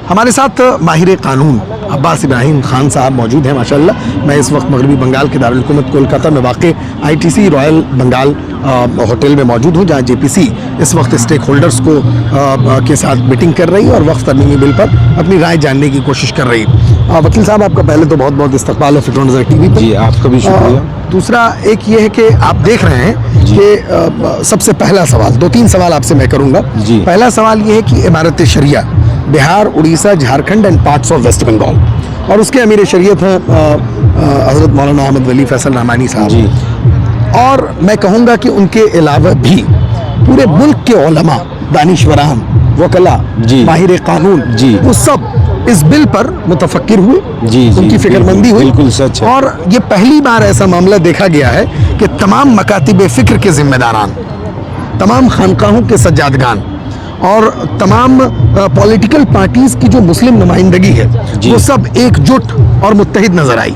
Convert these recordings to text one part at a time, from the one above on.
ہمارے ساتھ ماہر قانون عباس ابراہیم خان صاحب موجود ہیں ماشاءاللہ. میں اس وقت مغربی بنگال کے دارالحکومت کولکاتہ میں واقع ITC رائل بنگال ہوٹل میں موجود ہوں, جہاں JPC اس وقت اسٹیک ہولڈرز کو کے ساتھ میٹنگ کر رہی ہے اور وقف ترمیمی بل پر اپنی رائے جاننے کی کوشش کر رہی ہے. وکیل صاحب, آپ کا پہلے تو بہت بہت استقبال ہے فکر و نظر TV پہ. جی, آپ کا بھی شکریہ. دوسرا ایک یہ ہے کہ آپ دیکھ رہے ہیں کہ سب سے پہلا سوال, 2-3 سوال آپ سے میں کروں گا. پہلا سوال یہ ہے کہ عمارت شریعہ Bihar, Odisha, Jharkhand and parts of west Bengal, اور اس کے امیر شریعت ہیں حضرت مولانا احمد ولی فیصل رحمانی صاحب. اور میں کہوں گا کہ ان کے علاوہ بھی پورے ملک کے علماء, دانشوران, وکلا, ماہر قانون, وہ سب اس بل پر متفکر ہوئے, ان کی فکر مندی ہوئی. بالکل سچ ہے. اور یہ پہلی بار ایسا معاملہ دیکھا گیا ہے کہ تمام مکاتب فکر کے ذمہ داران, تمام خانقاہوں کے سجادگان اور تمام پولیٹیکل پارٹیز کی جو مسلم نمائندگی ہے وہ سب ایک جٹ اور متحد نظر آئی.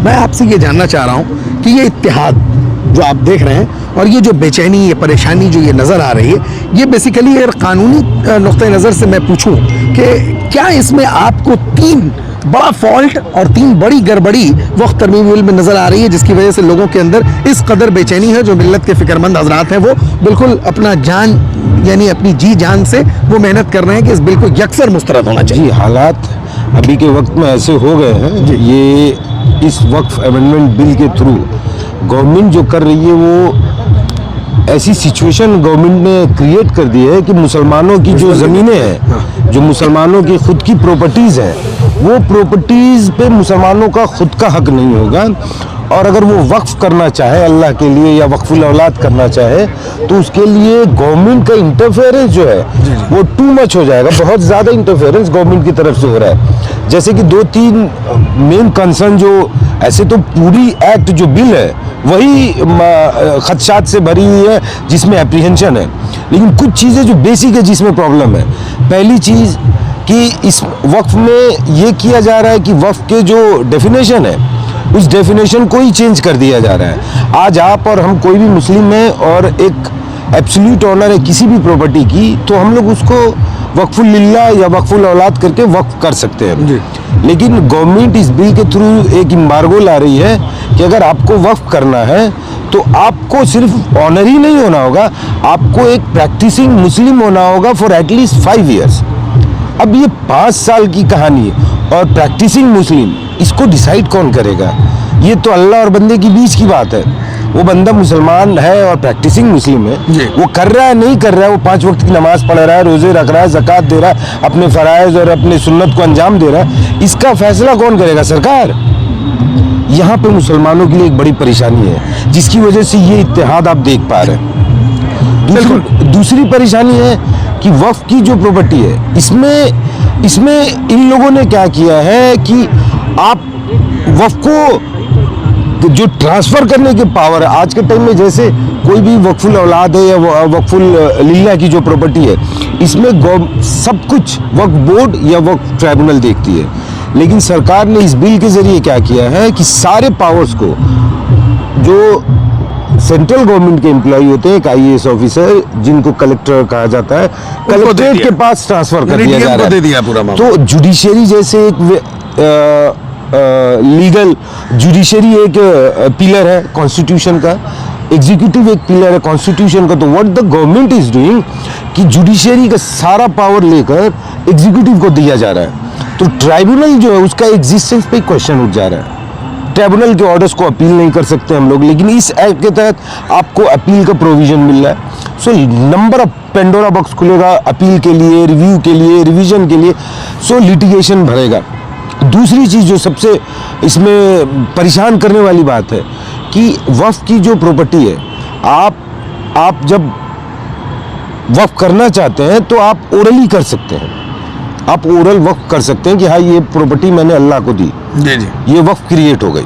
میں آپ سے یہ جاننا چاہ رہا ہوں کہ یہ اتحاد جو آپ دیکھ رہے ہیں اور یہ جو بے چینی, یہ پریشانی جو یہ نظر آ رہی ہے, یہ بیسیکلی اگر قانونی نقطۂ نظر سے میں پوچھوں کہ کیا اس میں آپ کو 3 بڑا فالٹ اور 3 بڑی گڑبڑی وقت ترمیمی بل میں نظر آ رہی ہے جس کی وجہ سے لوگوں کے اندر اس قدر بے چینی ہے؟ جو ملت کے فکر مند حضرات ہیں وہ بالکل اپنا جان یعنی اپنی جی جان سے وہ محنت کر رہے ہیں کہ اس بل کو یکسر مسترد ہونا چاہیے. جی, حالات ابھی کے وقت میں ایسے ہو گئے ہیں. یہ اس وقف امینڈمنٹ بل کے تھرو گورنمنٹ جو کر رہی ہے وہ ایسی سچویشن گورنمنٹ نے کریٹ کر دی ہے کہ مسلمانوں کی جو زمینیں ہیں, جو مسلمانوں کی خود کی پراپرٹیز ہیں, وہ پراپرٹیز پہ مسلمانوں کا خود کا حق نہیں ہوگا. اور اگر وہ وقف کرنا چاہے اللہ کے لیے یا وقف الاولاد کرنا چاہے تو اس کے لیے گورنمنٹ کا انٹرفیئرنس جو ہے وہ ٹو مچ ہو جائے گا. بہت زیادہ انٹرفیئرنس گورنمنٹ کی طرف سے ہو رہا ہے. جیسے کہ 2-3 مین کنسرن جو ایسے تو پوری ایکٹ جو بل ہے وہی خدشات سے بھری ہوئی ہے جس میں اپریہنشن ہے, لیکن کچھ چیزیں جو بیسک ہے جس میں پرابلم ہے. پہلی چیز کہ اس وقف میں یہ کیا جا رہا ہے کہ وقف کے جو ڈیفینیشن ہے اس ڈیفینیشن کو ہی چینج کر دیا جا رہا ہے. آج آپ اور ہم کوئی بھی مسلم ہیں اور ایک ایبسلیوٹ آنر ہے کسی بھی پراپرٹی کی, تو ہم لوگ اس کو وقف للہ یا وقف الاولاد کر کے وقف کر سکتے ہیں. لیکن گورنمنٹ اس بل کے تھرو ایک امبارگو لا رہی ہے کہ اگر آپ کو وقف کرنا ہے تو آپ کو صرف آنر ہی نہیں ہونا ہوگا, آپ کو ایک پریکٹسنگ مسلم ہونا ہوگا فار ایٹ لیسٹ 5 ایئرس. اب یہ 5 سال کی کہانی ہے اور پریکٹسنگ مسلم اس کو ڈیسائیڈ کون کرے گا؟ یہ تو اللہ اور بندے کی بیچ کی بات ہے. وہ بندہ مسلمان ہے اور پریکٹسنگ مسلم ہے, وہ کر رہا ہے نہیں کر رہا ہے, وہ 5 وقت کی نماز پڑھ رہا ہے, روزے رکھ رہا ہے, زکوٰۃ دے رہا ہے, اپنے فرائض اور اپنے سنت کو انجام دے رہا ہے, اس کا فیصلہ کون کرے گا؟ سرکار. یہاں پہ مسلمانوں کے لیے ایک بڑی پریشانی ہے جس کی وجہ سے یہ اتحاد آپ دیکھ پا رہے ہیں. دوسری پریشانی ہے کہ وقف کی جو پراپرٹی ہے اس میں ان لوگوں نے کیا کیا ہے کہ آپ وقف کو جو ٹرانسفر کرنے کے پاور ہے آج کے ٹائم میں, جیسے کوئی بھی وقف الاولاد ہے یا وقف للہ کی جو پراپرٹی ہے اس میں سب کچھ وقف بورڈ یا وقف ٹرائبونل دیکھتی ہے. لیکن سرکار نے اس بل کے ذریعے کیا کیا ہے کہ سارے پاورز کو جو سینٹرل گورنمنٹ کے امپلائی ہوتے ہیں, ایک IAS آفیسر جن کو کلیکٹر کہا جاتا ہے, کلیکٹریٹ کے پاس ٹرانسفر کر دیا جا رہا ہے. تو جوڈیشری جیسے ایک لیگل جوڈیشری ایک پلر ہے کانسٹیٹیوشن کا, ایگزیکٹو ایک پلر ہے کانسٹیٹیوشن کا. تو what the government is doing کہ جوڈیشری کا سارا پاور لے کر ایگزیکٹو کو دیا جا رہا ہے. تو ٹرائبونل جو ہے اس کا ایگزسٹنس پہ کوشچن اٹھ جا رہا ہے. ٹرائبونل کے آرڈرز کو اپیل نہیں کر سکتے ہم لوگ, لیکن اس ایکٹ کے تحت آپ کو اپیل کا پروویژن مل رہا ہے. سو نمبر آف پینڈورا باکس کھلے گا اپیل کے لیے, ریویو کے لیے, ریویژن کے لیے. سو لیٹیگیشن بڑھے گا. دوسری چیز جو سب سے اس میں پریشان کرنے والی بات ہے کہ وقف کی جو پراپرٹی ہے, آپ جب وقف کرنا چاہتے ہیں تو آپ اورلی کر سکتے ہیں, آپ اورل وقف کر سکتے ہیں کہ ہاں یہ پراپرٹی میں نے اللہ کو دی, یہ وقف کریٹ ہو گئی.